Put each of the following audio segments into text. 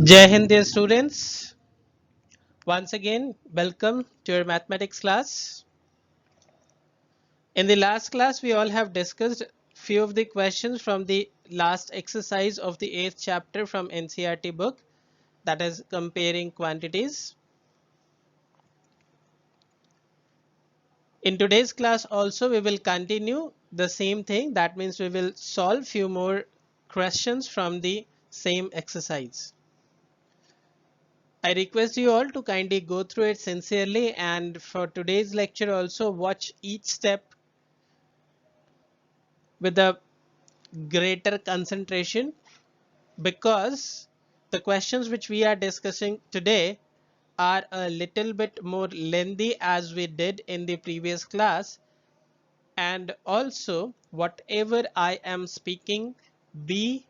Jai Hind, dear students. Once again, welcome to your mathematics class. In the last class, we all have discussed few of the questions from the last exercise of the 8th chapter from NCERT book, that is comparing quantities. In today's class also, we will continue the same thing. That means we will solve few more questions from the same exercise. I request you all to kindly go through it sincerely, and for today's lecture also watch each step with a greater concentration, because the questions which we are discussing today are a little bit more lengthy as we did in the previous class, and also whatever I am speaking, be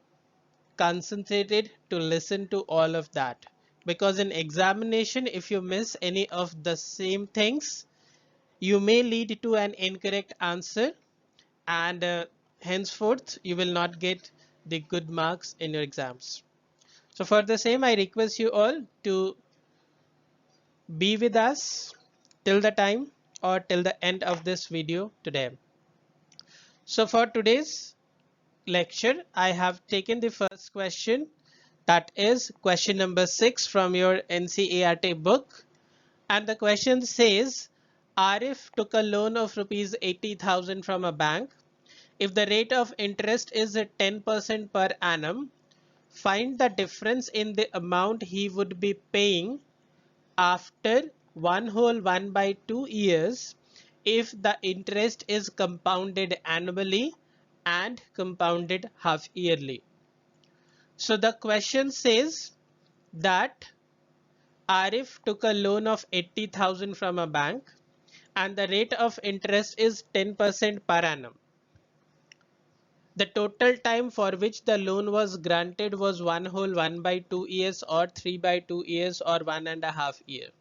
concentrated to listen to all of that, because in examination if you miss any of the same things you may lead to an incorrect answer, and henceforth you will not get the good marks in your exams. So for the same, I request you all to be with us till the time or till the end of this video today. So for today's lecture, I have taken the first question, that is question number 6 from your NCERT book, and the question says Arif took a loan of rupees 80,000 from a bank. If the rate of interest is 10% per annum, find the difference in the amount he would be paying after 1/2 years if the interest is compounded annually and compounded half yearly. So the question says that Arif took a loan of 80,000 from a bank and the rate of interest is 10% per annum. The total time for which the loan was granted was 1/2 years or 3/2 years or 1.5 years.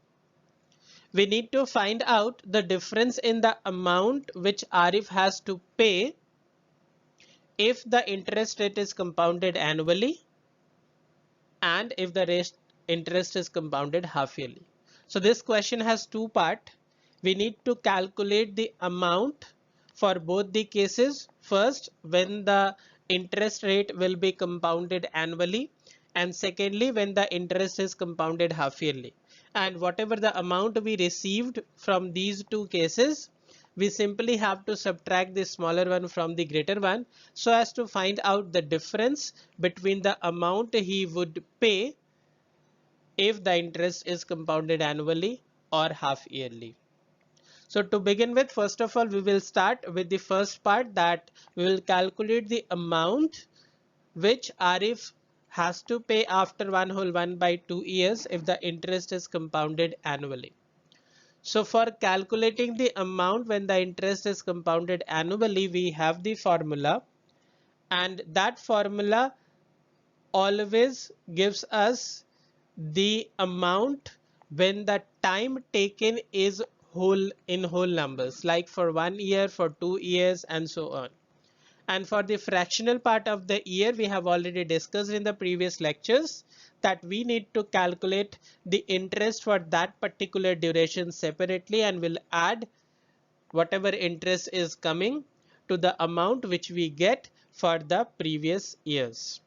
We need to find out the difference in the amount which Arif has to pay if the interest rate is compounded annually and if the interest is compounded half yearly. So this question has two parts. We need to calculate the amount for both the cases. First, when the interest rate will be compounded annually, and secondly, when the interest is compounded half yearly. And whatever the amount we received from these two cases, we simply have to subtract the smaller one from the greater one so as to find out the difference between the amount he would pay if the interest is compounded annually or half yearly. So to begin with, first of all, we will start with the first part, that we will calculate the amount which Arif has to pay after 1/2 years if the interest is compounded annually. So for calculating the amount when the interest is compounded annually, we have the formula, and that formula always gives us the amount when the time taken is whole numbers, like for 1 year, for 2 years, and so on. And for the fractional part of the year, we have already discussed in the previous lectures that we need to calculate the interest for that particular duration separately, and will add whatever interest is coming to the amount which we get for the previous years.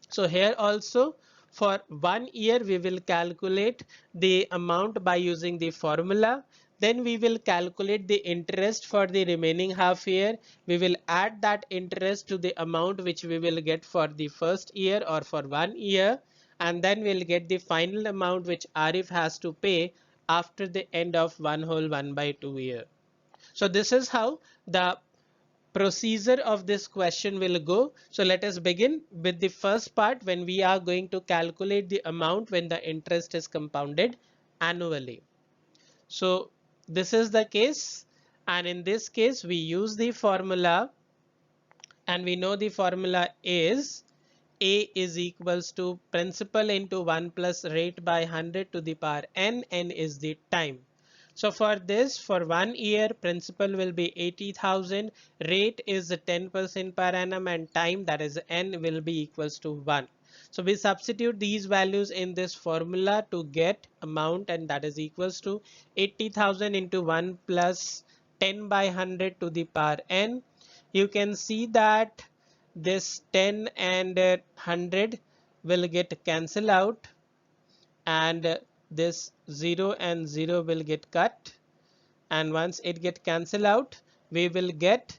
So here also for 1 year we will calculate the amount by using the formula. Then we will calculate the interest for the remaining half year. We will add that interest to the amount which we will get for the first year or for 1 year, and then we'll get the final amount which Arif has to pay after the end of 1/2 year. So this is how the procedure of this question will go. So let us begin with the first part, when we are going to calculate the amount when the interest is compounded annually. So this is the case, and in this case we use the formula, and we know the formula is A is equals to principal into 1 plus rate by 100 to the power n. N is the time. So for this, for 1 year, principal will be 80,000. Rate is 10% per annum, and time, that is n, will be equals to 1. So we substitute these values in this formula to get amount, and that is equals to 80,000 into 1 plus 10 by 100 to the power n. You can see that this 10 and 100 will get cancelled out, and this 0 and 0 will get cut, and once it get cancelled out, we will get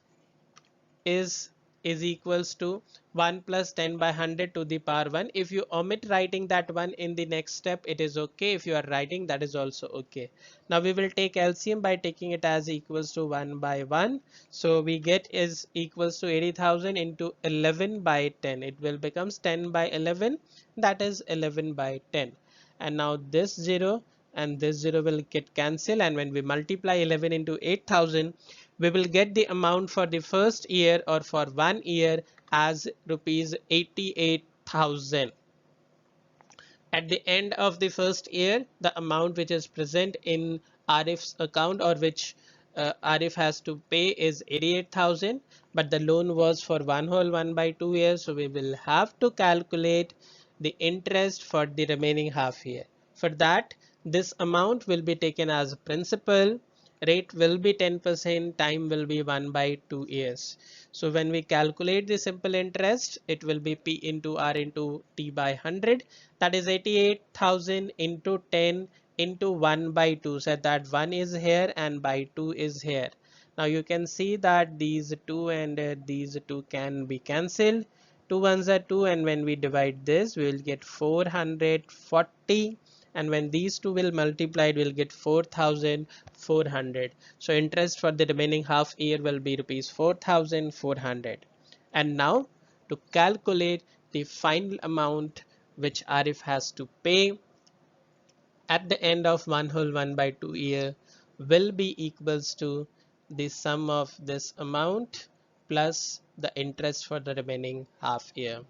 is equals to 1 plus 10 by 100 to the power 1. If you omit writing that one in the next step, it is okay. If you are writing, that is also okay. Now we will take LCM by taking it as equals to 1 by 1. So we get is equals to 80,000 into 11 by 10. It will becomes 10 by 11, that is 11 by 10. And now this 0 and this 0 will get cancelled, and when we multiply 11 into 8,000, we will get the amount for the first year or for 1 year as rupees 88,000. At the end of the first year, the amount which is present in Arif's account, or which Arif has to pay, is 88,000, but the loan was for 1 by 2 years, so we will have to calculate the interest for the remaining half year. For that, this amount will be taken as principal, rate will be 10%, time will be 1 by 2 years. So when we calculate the simple interest, it will be P into R into T by 100, that is 88,000 into 10 into 1 by 2. So that 1 is here and by 2 is here. Now you can see that these 2 and these 2 can be cancelled. 2 ones are 2, and when we divide this, we will get 440, and when these two will multiply, we will get 4,400. So interest for the remaining half year will be rupees 4,400. And now to calculate the final amount which Arif has to pay at the end of 1 by 2 year will be equals to the sum of this amount plus the interest for the remaining half year.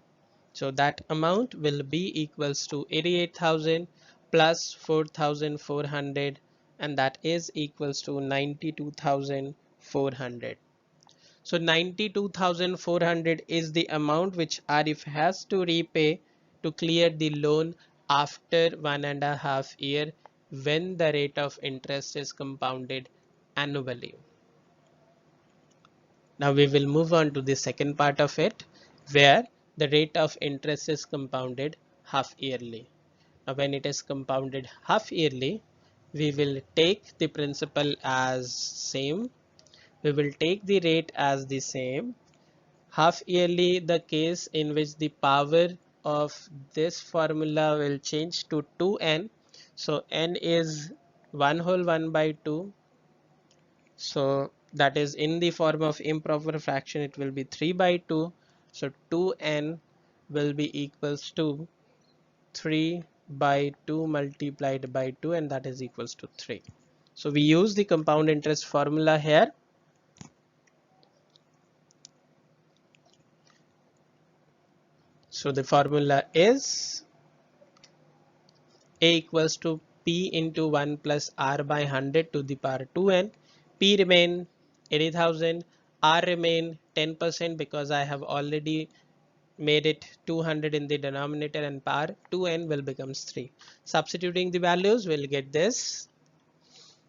So that amount will be equals to 88,000 plus 4,400, and that is equals to 92,400. So 92,400 is the amount which Arif has to repay to clear the loan after 1.5 years, when the rate of interest is compounded annually. Now we will move on to the second part of it, where the rate of interest is compounded half yearly. Now when it is compounded half yearly, we will take the principal as same, we will take the rate as the same. Half yearly, the case in which the power of this formula will change to 2n. So n is 1 by 2. So that is in the form of improper fraction, it will be 3 by 2. So 2n will be equals to 3 by 2 multiplied by 2, and that is equals to 3. So we use the compound interest formula here. So the formula is A equals to P into 1 plus R by 100 to the power 2n. P remain 80,000, R remain 10% because I have already made it 200 in the denominator, and power 2n will becomes 3. Substituting the values, we'll get this.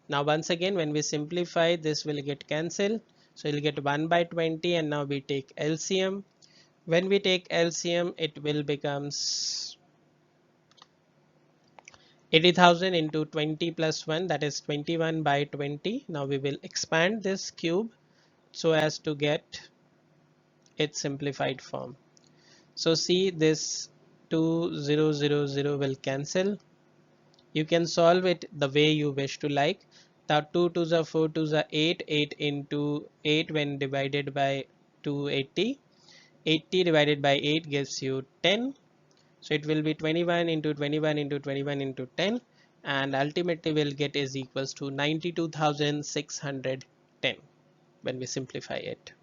Now once again, when we simplify, this will get cancelled. So you'll get 1 by 20, and now we take LCM. When we take LCM, it will becomes 80,000 into 20 plus 1, that is 21 by 20. Now we will expand this cube so as to get its simplified form. So see, this 2000 will cancel. You can solve it the way you wish to like. Now 2 to the 4 to the 8, 8 into 8 when divided by 280. 80 divided by 8 gives you 10. So it will be 21 into 21 into 21 into 10, and ultimately we'll get is equals to 92,610 when we simplify it.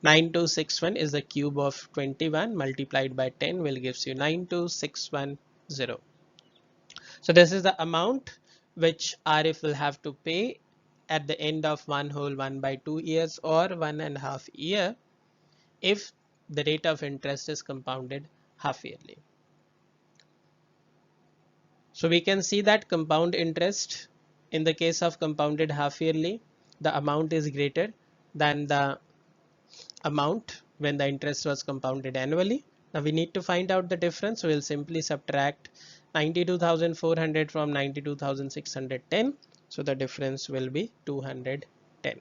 9261 is the cube of 21 multiplied by 10 will gives you 92610. So this is the amount which RF will have to pay at the end of 1/2 years or 1.5 year if the rate of interest is compounded half yearly. So we can see that compound interest, in the case of compounded half yearly, the amount is greater than the amount when the interest was compounded annually. Now we need to find out the difference. So we'll simply subtract 92,400 from 92,610. So the difference will be 210.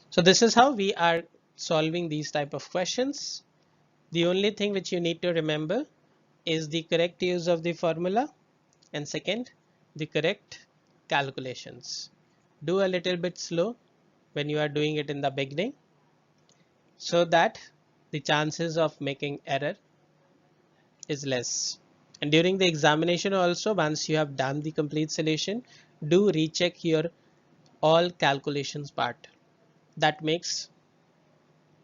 So this is how we are solving these type of questions. The only thing which you need to remember is the correct use of the formula, and second, the correct calculations. Do a little bit slow when you are doing it in the beginning, so that the chances of making error is less. And during the examination also, once you have done the complete solution, do recheck your all calculations part. That makes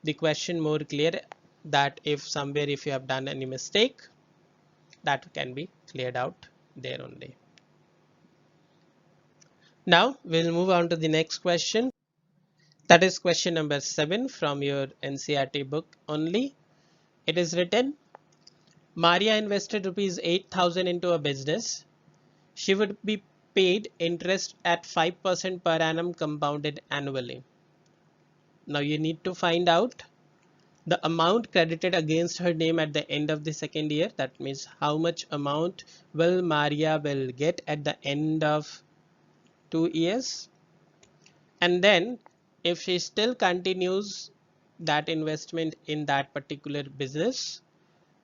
the question more clear, that if somewhere if you have done any mistake, that can be cleared out there only. Now we'll move on to the next question. That is question number 7 from your NCERT book only. It is written, Maria invested rupees 8,000 into a business. She would be paid interest at 5% per annum compounded annually. Now you need to find out the amount credited against her name at the end of the second year. That means how much amount will Maria will get at the end of 2 years. And then if she still continues that investment in that particular business,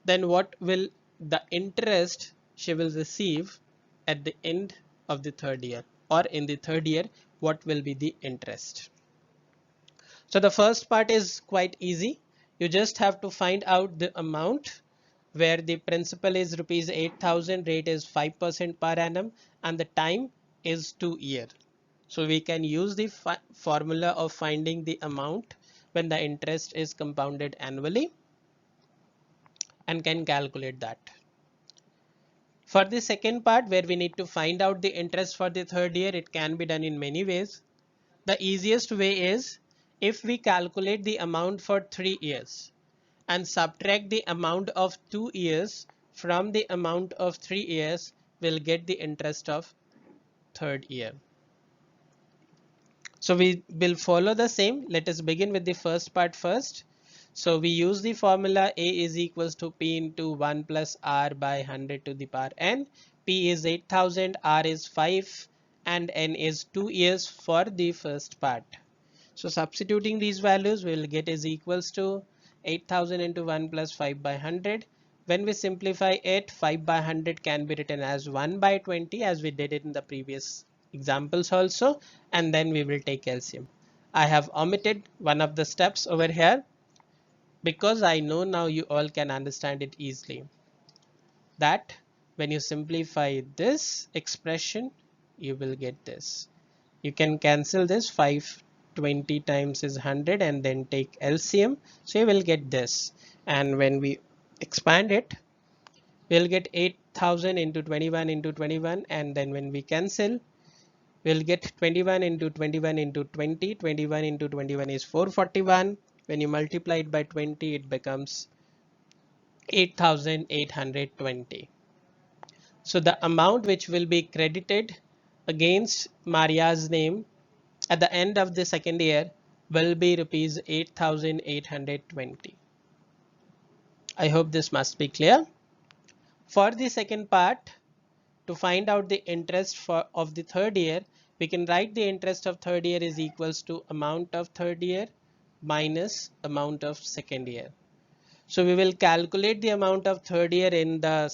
then what will the interest she will receive at the end of the third year, or in the third year, what will be the interest? So the first part is quite easy. You just have to find out the amount where the principal is rupees 8,000, rate is 5% per annum, and the time is 2 years. So we can use the formula of finding the amount when the interest is compounded annually and can calculate that. For the second part, where we need to find out the interest for the third year, it can be done in many ways. The easiest way is if we calculate the amount for 3 years and subtract the amount of 2 years from the amount of 3 years, we'll get the interest of third year. So we will follow the same. Let us begin with the first part first. So we use the formula A is equals to P into 1 plus R by 100 to the power N. P is 8,000, R is 5, and N is 2 years for the first part. So substituting these values, we will get is equals to 8,000 into 1 plus 5 by 100. When we simplify it, 5 by 100 can be written as 1 by 20, as we did it in the previous examples also, and then we will take LCM. I have omitted one of the steps over here because I know now you all can understand it easily, that when you simplify this expression, you will get this. You can cancel this. 520 times is 100 and then take LCM, so you will get this. And when we expand it, we'll get 8,000 into 21 into 21, and then when we cancel, we'll get 21 into 21 into 20. 21 into 21 is 441. When you multiply it by 20, it becomes 8,820. So the amount which will be credited against Maria's name at the end of the second year will be rupees 8,820. I hope this must be clear. For the second part, to find out the interest of the third year, we can write the interest of third year is equals to amount of third year minus amount of second year. So we will calculate the amount of third year in the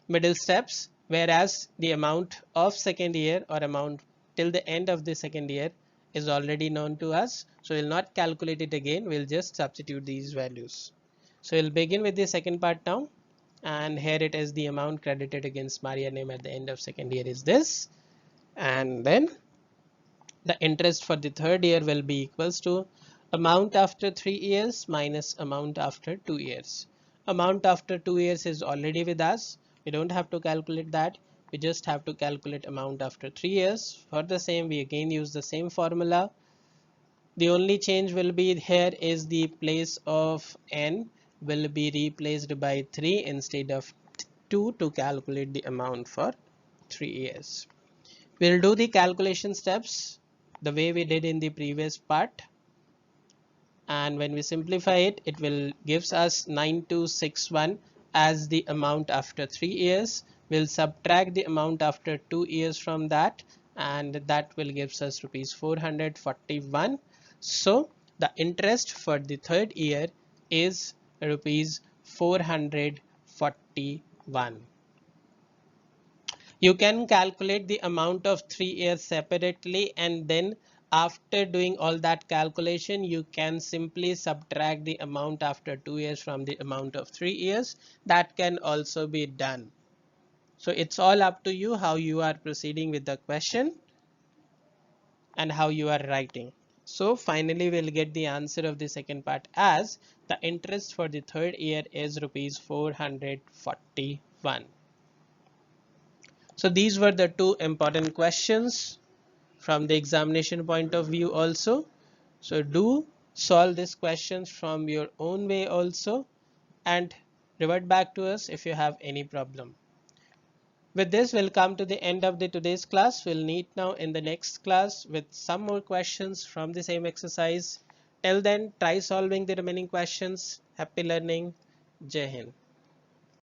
middle steps, whereas the amount of second year or amount till the end of the second year is already known to us. So we'll not calculate it again, we'll just substitute these values. So we'll begin with the second part now, and here it is the amount credited against Maria name at the end of second year is this, and then the interest for the third year will be equals to amount after 3 years minus amount after 2 years. Amount after 2 years is already with us. We don't have to calculate that. We just have to calculate amount after 3 years. For the same, we again use the same formula. The only change will be here is the place of n will be replaced by 3 instead of 2 to calculate the amount for 3 years. We'll do the calculation steps the way we did in the previous part, and when we simplify it, it will gives us 9261 as the amount after 3 years. We'll subtract the amount after 2 years from that, and that will gives us rupees 441. So the interest for the third year is rupees 441. You can calculate the amount of 3 years separately, and then after doing all that calculation, you can simply subtract the amount after 2 years from the amount of 3 years. That can also be done. So it's all up to you how you are proceeding with the question and how you are writing. So finally we'll get the answer of the second part as the interest for the third year is rupees 441. So these were the two important questions from the examination point of view also. So do solve these questions from your own way also, and revert back to us if you have any problem. With this, we'll come to the end of the today's class. We'll meet now in the next class with some more questions from the same exercise. Till then, try solving the remaining questions. Happy learning. Jai Hind.